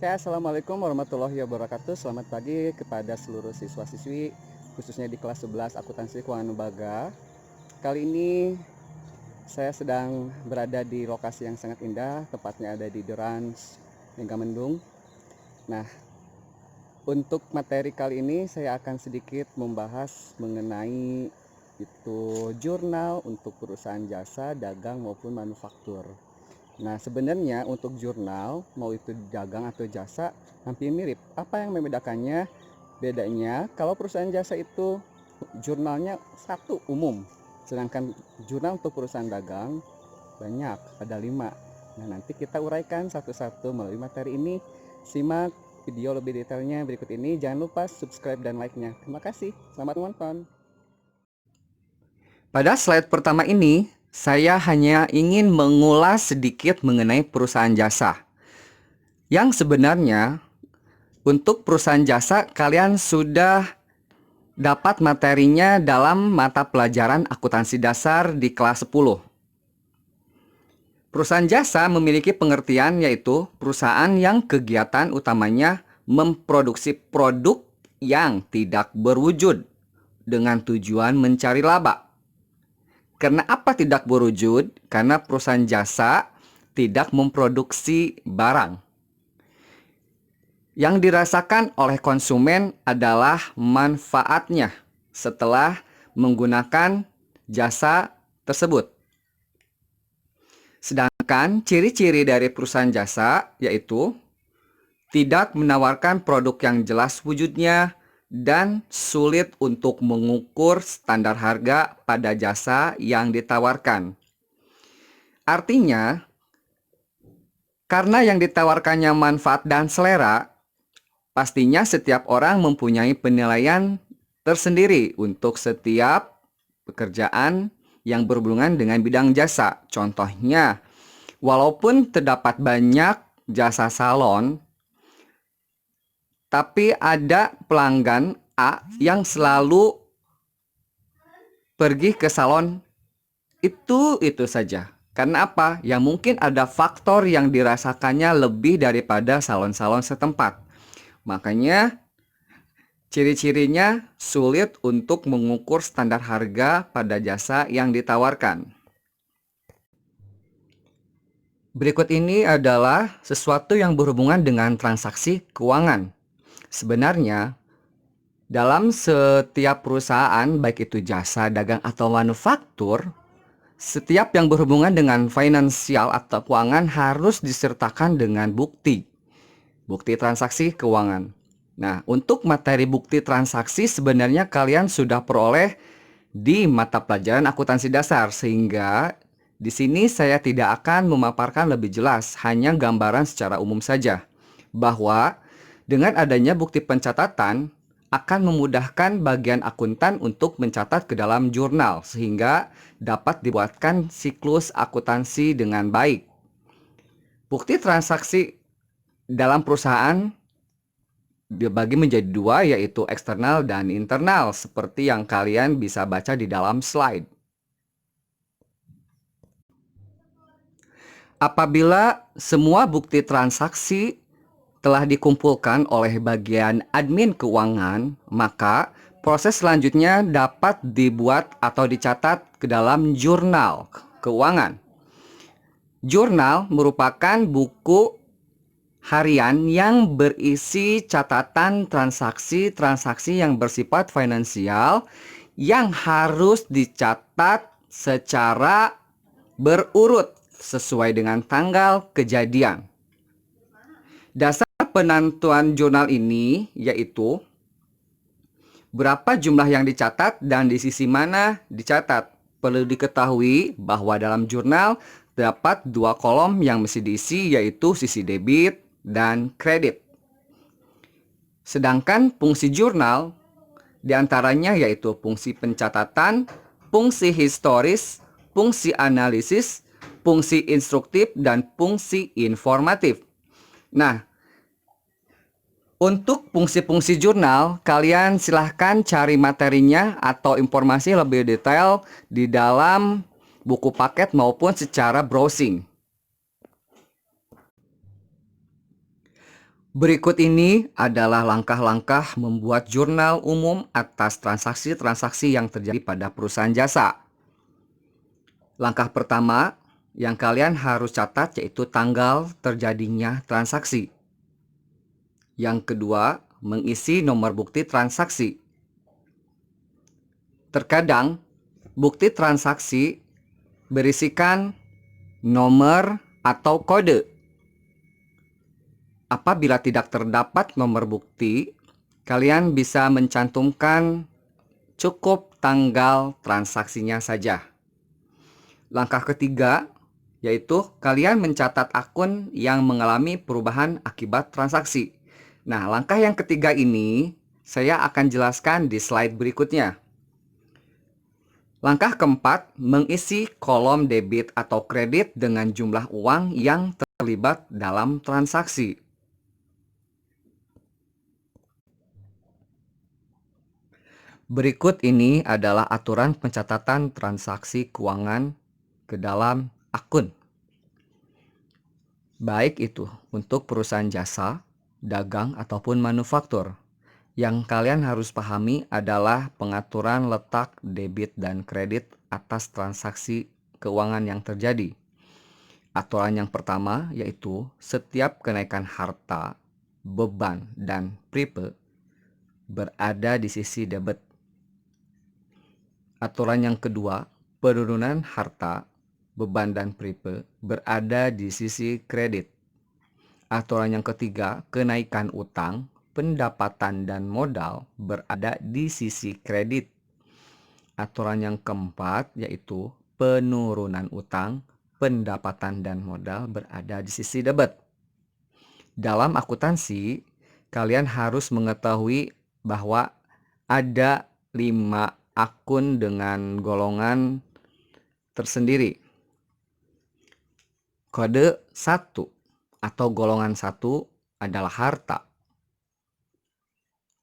Ya, Assalamualaikum warahmatullahi wabarakatuh. Selamat pagi kepada seluruh siswa-siswi, khususnya di kelas 11 Akuntansi Keuangan Lembaga. Kali ini saya sedang berada di lokasi yang sangat indah, tepatnya ada di The Ranch Megamendung. Nah, untuk materi kali ini saya akan sedikit membahas mengenai jurnal untuk perusahaan jasa, dagang maupun manufaktur. Nah, sebenarnya untuk jurnal, mau itu dagang atau jasa, hampir mirip. Apa yang membedakannya? Bedanya, kalau perusahaan jasa itu jurnalnya satu umum, sedangkan jurnal untuk perusahaan dagang banyak, ada 5. Nah, nanti kita uraikan satu-satu melalui materi ini. Simak video lebih detailnya berikut ini. Jangan lupa subscribe dan like-nya. Terima kasih. Selamat menonton. Pada slide pertama ini, saya hanya ingin mengulas sedikit mengenai perusahaan jasa. Yang sebenarnya, untuk perusahaan jasa, kalian sudah dapat materinya dalam mata pelajaran akuntansi dasar di kelas 10. Perusahaan jasa memiliki pengertian yaitu perusahaan yang kegiatan utamanya memproduksi produk yang tidak berwujud dengan tujuan mencari laba. Karena apa tidak berwujud? Karena perusahaan jasa tidak memproduksi barang. Yang dirasakan oleh konsumen adalah manfaatnya setelah menggunakan jasa tersebut. Sedangkan ciri-ciri dari perusahaan jasa yaitu tidak menawarkan produk yang jelas wujudnya, dan sulit untuk mengukur standar harga pada jasa yang ditawarkan. Artinya, karena yang ditawarkannya manfaat dan selera, pastinya setiap orang mempunyai penilaian tersendiri untuk setiap pekerjaan yang berhubungan dengan bidang jasa. Contohnya, walaupun terdapat banyak jasa salon, tapi ada pelanggan A yang selalu pergi ke salon itu saja. Karena apa? Ya mungkin ada faktor yang dirasakannya lebih daripada salon-salon setempat. Makanya ciri-cirinya sulit untuk mengukur standar harga pada jasa yang ditawarkan. Berikut ini adalah sesuatu yang berhubungan dengan transaksi keuangan. Sebenarnya, dalam setiap perusahaan, baik itu jasa, dagang, atau manufaktur, setiap yang berhubungan dengan finansial atau keuangan harus disertakan dengan bukti transaksi keuangan. Nah, untuk materi bukti transaksi sebenarnya kalian sudah peroleh di mata pelajaran akuntansi dasar, sehingga di sini saya tidak akan memaparkan lebih jelas, hanya gambaran secara umum saja, bahwa dengan adanya bukti pencatatan akan memudahkan bagian akuntan untuk mencatat ke dalam jurnal, sehingga dapat dibuatkan siklus akuntansi dengan baik. Bukti transaksi dalam perusahaan dibagi menjadi 2, yaitu eksternal dan internal, seperti yang kalian bisa baca di dalam slide. Apabila semua bukti transaksi telah dikumpulkan oleh bagian admin keuangan, maka proses selanjutnya dapat dibuat atau dicatat ke dalam jurnal keuangan. Jurnal merupakan buku harian yang berisi catatan transaksi-transaksi yang bersifat finansial yang harus dicatat secara berurut sesuai dengan tanggal kejadian. Dasar penentuan jurnal ini yaitu berapa jumlah yang dicatat dan di sisi mana dicatat. Perlu diketahui bahwa dalam jurnal terdapat 2 kolom yang mesti diisi, yaitu sisi debit dan kredit. Sedangkan fungsi jurnal diantaranya yaitu fungsi pencatatan, fungsi historis, fungsi analisis, fungsi instruktif, dan fungsi informatif. Nah, untuk fungsi-fungsi jurnal, kalian silahkan cari materinya atau informasi lebih detail di dalam buku paket maupun secara browsing. Berikut ini adalah langkah-langkah membuat jurnal umum atas transaksi-transaksi yang terjadi pada perusahaan jasa. Langkah pertama yang kalian harus catat yaitu tanggal terjadinya transaksi. Yang kedua, mengisi nomor bukti transaksi. Terkadang, bukti transaksi berisikan nomor atau kode. Apabila tidak terdapat nomor bukti, kalian bisa mencantumkan cukup tanggal transaksinya saja. Langkah ketiga, yaitu kalian mencatat akun yang mengalami perubahan akibat transaksi. Nah, langkah yang ketiga ini saya akan jelaskan di slide berikutnya. Langkah keempat, mengisi kolom debit atau kredit dengan jumlah uang yang terlibat dalam transaksi. Berikut ini adalah aturan pencatatan transaksi keuangan ke dalam akun. Baik itu untuk perusahaan jasa, dagang, ataupun manufaktur. Yang kalian harus pahami adalah pengaturan letak debit dan kredit atas transaksi keuangan yang terjadi. Aturan yang pertama yaitu setiap kenaikan harta, beban, dan prepaid berada di sisi debit. Aturan yang kedua, penurunan harta, beban, dan prepaid berada di sisi kredit. Aturan yang ketiga, kenaikan utang, pendapatan, dan modal berada di sisi kredit. Aturan yang keempat yaitu penurunan utang, pendapatan, dan modal berada di sisi debit. Dalam akuntansi, kalian harus mengetahui bahwa ada 5 akun dengan golongan tersendiri. Kode 1 atau golongan 1 adalah harta.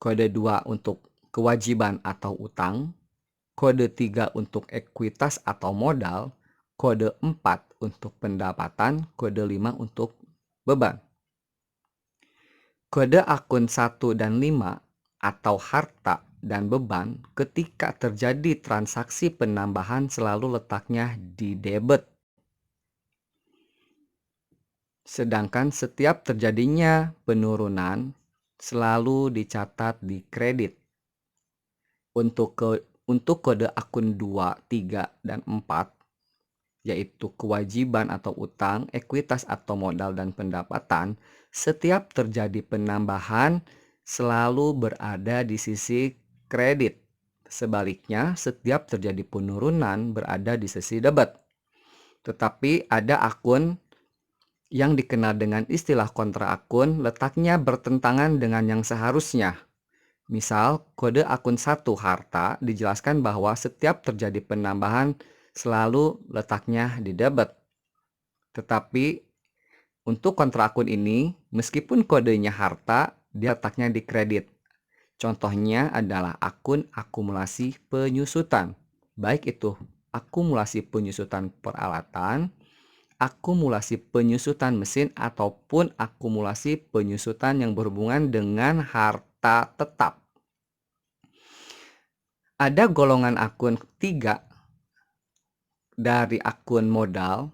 Kode 2 untuk kewajiban atau utang. Kode 3 untuk ekuitas atau modal. Kode 4 untuk pendapatan. Kode 5 untuk beban. Kode akun 1 dan 5 atau harta dan beban ketika terjadi transaksi penambahan selalu letaknya di debit. Sedangkan setiap terjadinya penurunan selalu dicatat di kredit. Untuk kode akun 2, 3, dan 4, yaitu kewajiban atau utang, ekuitas atau modal, dan pendapatan, setiap terjadi penambahan selalu berada di sisi kredit. Sebaliknya, setiap terjadi penurunan berada di sisi debit. Tetapi ada akun yang dikenal dengan istilah kontra akun, letaknya bertentangan dengan yang seharusnya. Misal, kode akun 1 harta dijelaskan bahwa setiap terjadi penambahan selalu letaknya di debit. Tetapi untuk kontra akun ini, meskipun kodenya harta, dia letaknya di kredit. Contohnya adalah akun akumulasi penyusutan. Baik itu akumulasi penyusutan peralatan, akumulasi penyusutan mesin, ataupun akumulasi penyusutan yang berhubungan dengan harta tetap. Ada golongan akun 3 dari akun modal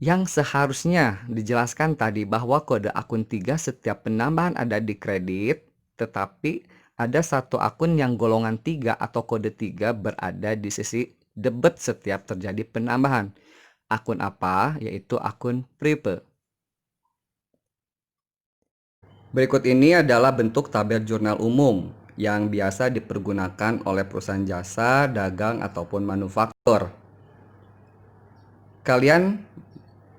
yang seharusnya dijelaskan tadi bahwa kode akun 3 setiap penambahan ada di kredit, tetapi ada satu akun yang golongan 3 atau kode 3 berada di sisi debit setiap terjadi penambahan. Akun apa? Yaitu akun prepaid. Berikut ini adalah bentuk tabel jurnal umum yang biasa dipergunakan oleh perusahaan jasa, dagang, ataupun manufaktur. Kalian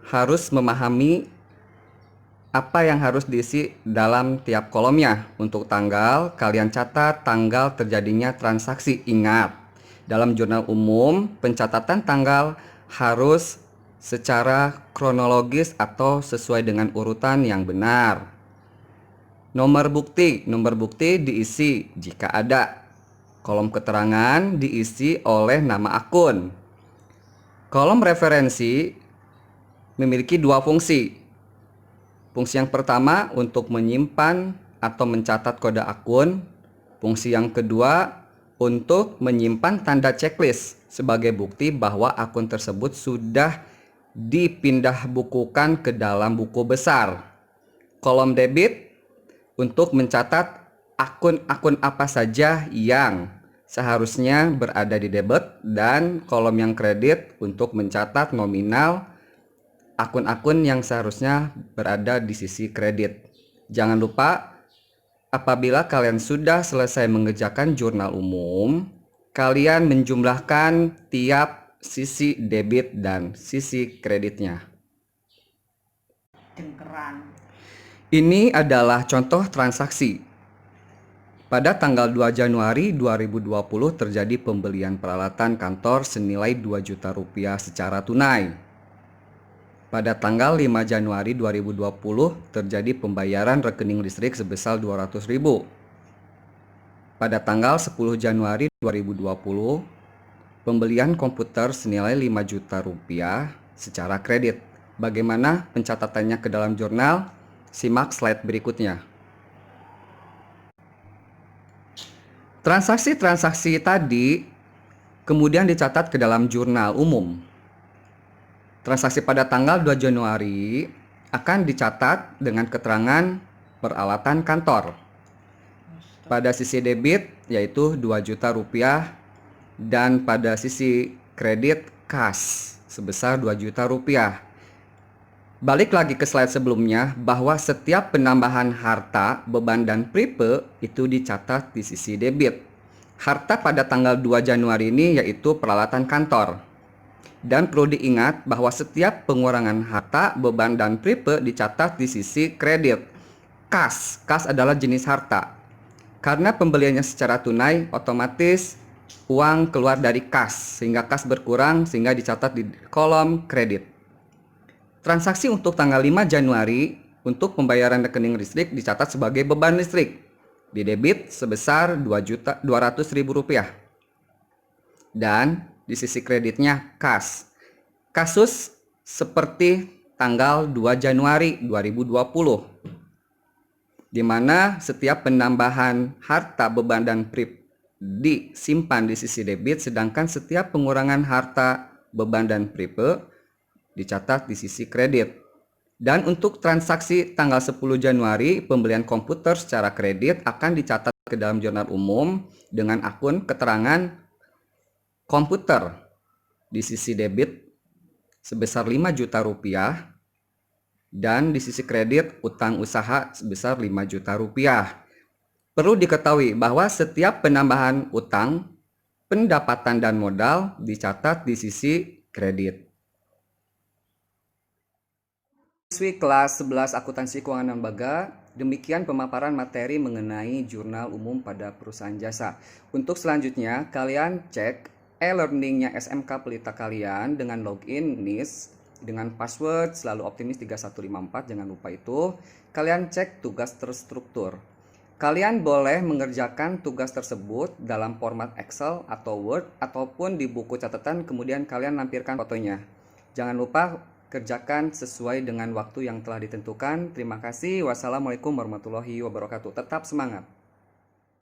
harus memahami apa yang harus diisi dalam tiap kolomnya. Untuk tanggal, kalian catat tanggal terjadinya transaksi. Ingat, dalam jurnal umum, pencatatan tanggal harus secara kronologis atau sesuai dengan urutan yang benar. Nomor bukti diisi jika ada. Kolom keterangan diisi oleh nama akun. Kolom referensi memiliki 2 fungsi. Fungsi yang pertama untuk menyimpan atau mencatat kode akun. Fungsi yang kedua untuk menyimpan tanda checklist sebagai bukti bahwa akun tersebut sudah dipindah bukukan ke dalam buku besar. Kolom debit untuk mencatat akun-akun apa saja yang seharusnya berada di debit, dan kolom yang kredit untuk mencatat nominal akun-akun yang seharusnya berada di sisi kredit. Jangan lupa, apabila kalian sudah selesai mengerjakan jurnal umum, kalian menjumlahkan tiap sisi debit dan sisi kreditnya. Ini adalah contoh transaksi. Pada tanggal 2 Januari 2020 terjadi pembelian peralatan kantor senilai 2 juta rupiah secara tunai. Pada tanggal 5 Januari 2020 terjadi pembayaran rekening listrik sebesar 200.000. Pada tanggal 10 Januari 2020 pembelian komputer senilai 5 juta rupiah secara kredit. Bagaimana pencatatannya ke dalam jurnal? Simak slide berikutnya. Transaksi-transaksi tadi kemudian dicatat ke dalam jurnal umum. Transaksi pada tanggal 2 Januari akan dicatat dengan keterangan peralatan kantor. Pada sisi debit yaitu 2 juta rupiah, dan pada sisi kredit kas sebesar 2 juta rupiah. Balik lagi ke slide sebelumnya bahwa setiap penambahan harta, beban, dan pripe itu dicatat di sisi debit. Harta pada tanggal 2 Januari ini yaitu peralatan kantor. Dan perlu diingat bahwa setiap pengurangan harta, beban, dan pripe dicatat di sisi kredit. Kas adalah jenis harta. Karena pembeliannya secara tunai, otomatis uang keluar dari kas, sehingga kas berkurang, sehingga dicatat di kolom kredit. Transaksi untuk tanggal 5 Januari untuk pembayaran rekening listrik dicatat sebagai beban listrik. Di debit sebesar 2.200.000 rupiah. Dan di sisi kreditnya kas. Kasus seperti tanggal 2 Januari 2020. Di mana setiap penambahan harta, beban, dan prip disimpan di sisi debit, sedangkan setiap pengurangan harta, beban, dan pripe dicatat di sisi kredit. Dan untuk transaksi tanggal 10 Januari, pembelian komputer secara kredit akan dicatat ke dalam jurnal umum dengan akun keterangan komputer di sisi debit sebesar 5 juta rupiah, dan di sisi kredit utang usaha sebesar 5 juta rupiah. Perlu diketahui bahwa setiap penambahan utang, pendapatan, dan modal dicatat di sisi kredit. Siswi kelas 11 Akuntansi Keuangan Lembaga, demikian pemaparan materi mengenai jurnal umum pada perusahaan jasa. Untuk selanjutnya, kalian cek e-learningnya SMK Pelita kalian dengan login NIS dengan password selalu optimis 3154, jangan lupa itu. Kalian cek tugas terstruktur. Kalian boleh mengerjakan tugas tersebut dalam format Excel atau Word ataupun di buku catatan, kemudian kalian lampirkan fotonya. Jangan lupa kerjakan sesuai dengan waktu yang telah ditentukan. Terima kasih. Wassalamualaikum warahmatullahi wabarakatuh. Tetap semangat.